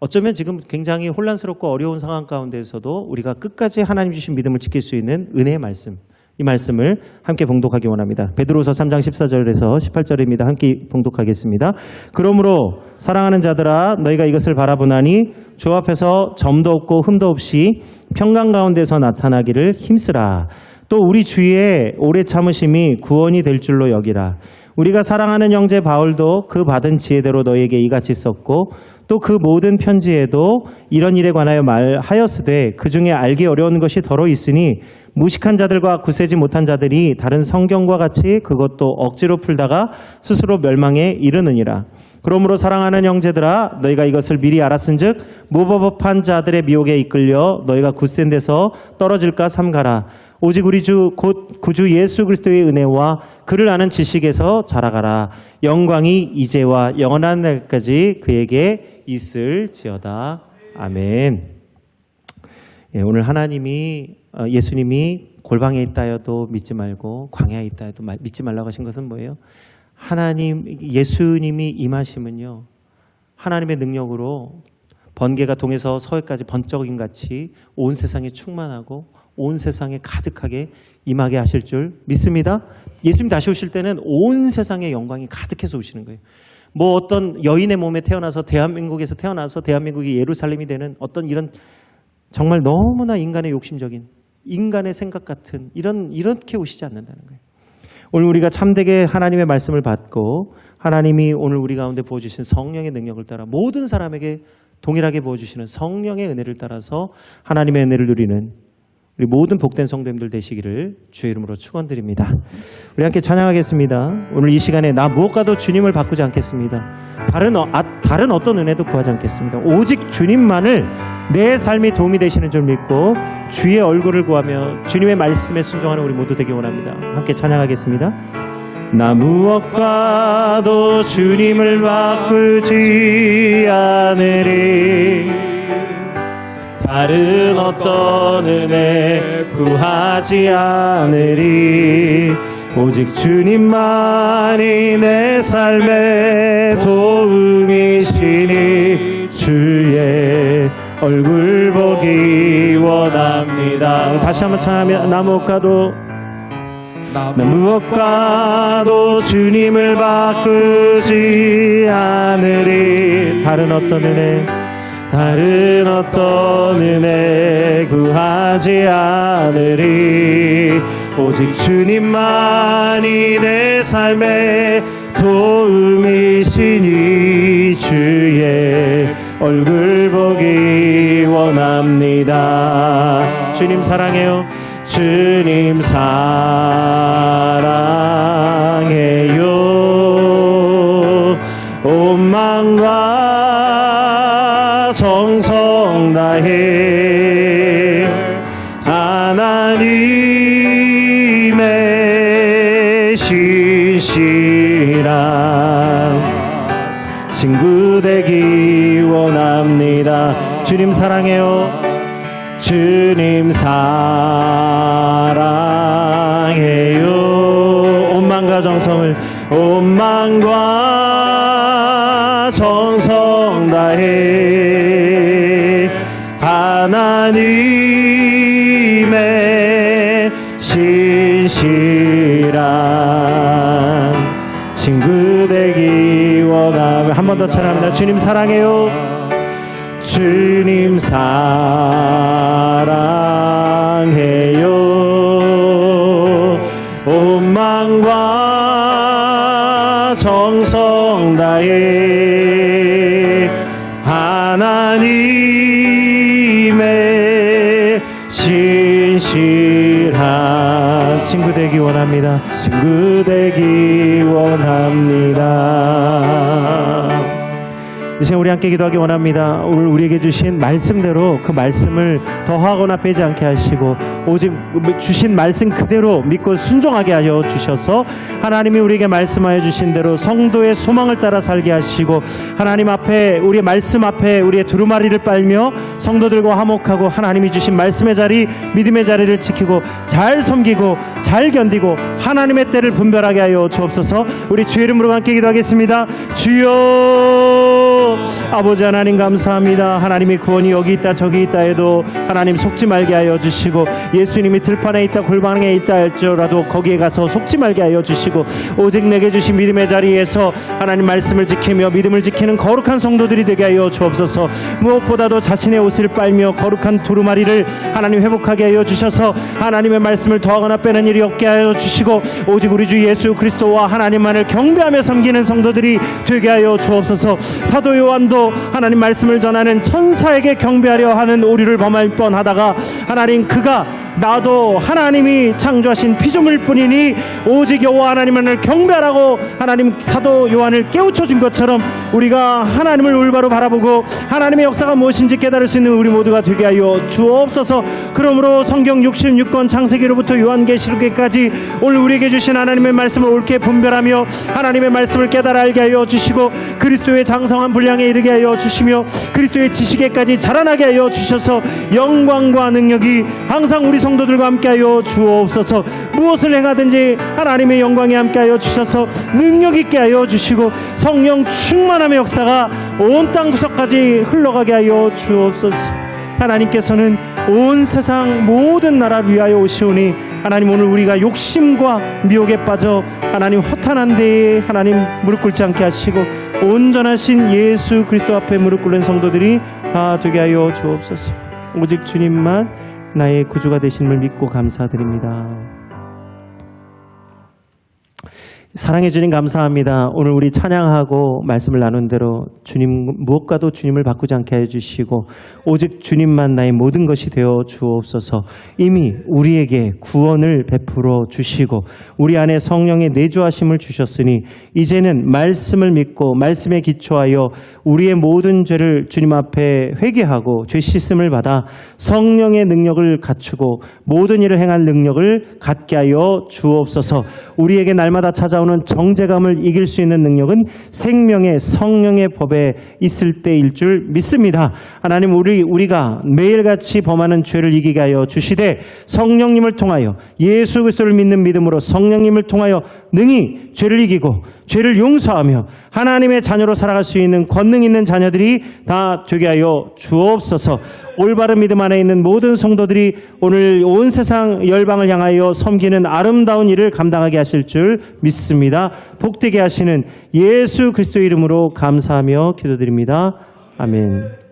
어쩌면 지금 굉장히 혼란스럽고 어려운 상황 가운데에서도 우리가 끝까지 하나님 주신 믿음을 지킬 수 있는 은혜의 말씀, 이 말씀을 함께 봉독하기 원합니다. 베드로후서 3장 14절에서 18절입니다. 함께 봉독하겠습니다. 그러므로 사랑하는 자들아, 너희가 이것을 바라보나니 주 앞에서 점도 없고 흠도 없이 평강 가운데서 나타나기를 힘쓰라. 또 우리 주의 오래 참으심이 구원이 될 줄로 여기라. 우리가 사랑하는 형제 바울도 그 받은 지혜대로 너희에게 이같이 썼고 또 그 모든 편지에도 이런 일에 관하여 말하였으되 그 중에 알기 어려운 것이 더러 있으니 무식한 자들과 굳세지 못한 자들이 다른 성경과 같이 그것도 억지로 풀다가 스스로 멸망에 이르느니라. 그러므로 사랑하는 형제들아, 너희가 이것을 미리 알았은즉 무법한 자들의 미혹에 이끌려 너희가 굳센 데서 떨어질까 삼가라. 오직 우리 주 곧 구주 예수 그리스도의 은혜와 그를 아는 지식에서 자라가라. 영광이 이제와 영원한 날까지 그에게 있을지어다. 아멘. 예, 오늘 하나님이 예수님이 골방에 있다 해도 믿지 말고 광야에 있다 해도 믿지 말라고 하신 것은 뭐예요? 하나님, 예수님이 임하시면요, 하나님의 능력으로 번개가 동에서 서해까지 번쩍임 같이 온 세상에 충만하고 온 세상에 가득하게 임하게 하실 줄 믿습니다. 예수님 다시 오실 때는 온 세상의 영광이 가득해서 오시는 거예요. 뭐 어떤 여인의 몸에 태어나서 대한민국에서 태어나서 대한민국이 예루살렘이 되는 어떤 이런 정말 너무나 인간의 욕심적인, 인간의 생각 같은 이렇게 오시지 않는다는 거예요. 오늘 우리가 참되게 하나님의 말씀을 받고 하나님이 오늘 우리 가운데 부어주신 성령의 능력을 따라 모든 사람에게 동일하게 부어주시는 성령의 은혜를 따라서 하나님의 은혜를 누리는 우리 모든 복된 성도님들 되시기를 주의 이름으로 축원드립니다. 우리 함께 찬양하겠습니다. 오늘 이 시간에 나 무엇과도 주님을 바꾸지 않겠습니다. 다른 어떤 은혜도 구하지 않겠습니다. 오직 주님만을 내 삶이 도움이 되시는 줄 믿고 주의 얼굴을 구하며 주님의 말씀에 순종하는 우리 모두 되기 원합니다. 함께 찬양하겠습니다. 나 무엇과도 주님을 바꾸지 않으리. 다른 어떤 은혜 구하지 않으리. 오직 주님만이 내 삶의 도움이시니 주의 얼굴 보기 원합니다. 다시 한번 찬양하며 나 무엇과도 나 무엇과도 주님을 바꾸지 않으리. 다른 어떤 은혜 구하지 않으리. 오직 주님만이 내 삶의 도움이시니 주의 얼굴 보기 원합니다. 주님 사랑해요. 주님 사랑해요. 온 마음과 정성 다해 하나님의 신실한 친구 되기 원합니다. 주님 사랑해요. 주님 사랑해요. 온 마음과 정성 다해 하나님의 신실한 친구 되기 원하며 한 번 더 찬양합니다. 주님 사랑해요. 주님 사랑해요. 온 마음과 정성 다해 하나님의 신실한 친구 되기 원합니다. 친구 되기 원합니다. 이 시간 우리 함께 기도하기 원합니다. 오늘 우리에게 주신 말씀대로 그 말씀을 더하거나 빼지 않게 하시고 오직 주신 말씀 그대로 믿고 순종하게 하여 주셔서 하나님이 우리에게 말씀하여 주신 대로 성도의 소망을 따라 살게 하시고 하나님 앞에 우리의 말씀 앞에 우리의 두루마리를 빨며 성도들과 화목하고 하나님이 주신 말씀의 자리 믿음의 자리를 지키고 잘 섬기고 잘 견디고 하나님의 때를 분별하게 하여 주옵소서. 우리 주의 이름으로 함께 기도하겠습니다. 주여 아버지 하나님 감사합니다. 하나님의 구원이 여기 있다 저기 있다 해도 하나님 속지 말게 하여 주시고 예수님이 들판에 있다 골방에 있다 할지라도 거기에 가서 속지 말게 하여 주시고 오직 내게 주신 믿음의 자리에서 하나님 말씀을 지키며 믿음을 지키는 거룩한 성도들이 되게 하여 주옵소서. 무엇보다도 자신의 옷을 빨며 거룩한 두루마리를 하나님 회복하게 하여 주셔서 하나님의 말씀을 더하거나 빼는 일이 없게 하여 주시고 오직 우리 주 예수 그리스도와 하나님만을 경배하며 섬기는 성도들이 되게 하여 주옵소서. 사도 요한도 하나님 말씀을 전하는 천사에게 경배하려 하는 오류를 범할 뻔하다가 하나님 그가 나도 하나님이 창조하신 피조물 뿐이니 오직 여호와 하나님만을 경배하라고 하나님 사도 요한을 깨우쳐 준 것처럼 우리가 하나님을 올바로 바라보고 하나님의 역사가 무엇인지 깨달을 수 있는 우리 모두가 되게 하여 주옵소서. 그러므로 성경 66권 창세기로부터 요한계시록에까지 오늘 우리에게 주신 하나님의 말씀을 옳게 분별하며 하나님의 말씀을 깨달아 알게 하여 주시고 그리스도의 장성한 분량에 이르게 하여 주시며 그리스도의 지식에까지 자라나게 하여 주셔서 영광과 능력이 항상 우리 성도들과 함께하여 주옵소서. 무엇을 행하든지 하나님의 영광에 함께하여 주셔서 능력 있게 하여 주시고 성령 충만함의 역사가 온 땅 구석까지 흘러가게 하여 주옵소서. 하나님께서는 온 세상 모든 나라를 위하여 오시오니 하나님 오늘 우리가 욕심과 미혹에 빠져 하나님 허탄한 데에 하나님 무릎 꿇지 않게 하시고 온전하신 예수 그리스도 앞에 무릎 꿇는 성도들이 다 되게 하여 주옵소서. 오직 주님만 나의 구주가 되심을 믿고 감사드립니다. 사랑해 주님 감사합니다. 오늘 우리 찬양하고 말씀을 나눈 대로 주님 무엇과도 주님을 바꾸지 않게 해주시고 오직 주님만 나의 모든 것이 되어 주옵소서. 이미 우리에게 구원을 베풀어 주시고 우리 안에 성령의 내주하심을 주셨으니 이제는 말씀을 믿고 말씀에 기초하여 우리의 모든 죄를 주님 앞에 회개하고 죄 씻음을 받아 성령의 능력을 갖추고 모든 일을 행할 능력을 갖게 하여 주옵소서. 우리에게 날마다 찾아오는 정죄감을 이길 수 있는 능력은 생명의 성령의 법에 있을 때일 줄 믿습니다. 하나님 우리가 매일같이 범하는 죄를 이기게 하여 주시되 성령님을 통하여 예수 그리스도를 믿는 믿음으로 성령님을 통하여 능히 죄를 이기고 죄를 용서하며 하나님의 자녀로 살아갈 수 있는 권능 있는 자녀들이 다 되게 하여 주옵소서. 올바른 믿음 안에 있는 모든 성도들이 오늘 온 세상 열방을 향하여 섬기는 아름다운 일을 감당하게 하실 줄 믿습니다. 복되게 하시는 예수 그리스도의 이름으로 감사하며 기도드립니다. 아멘.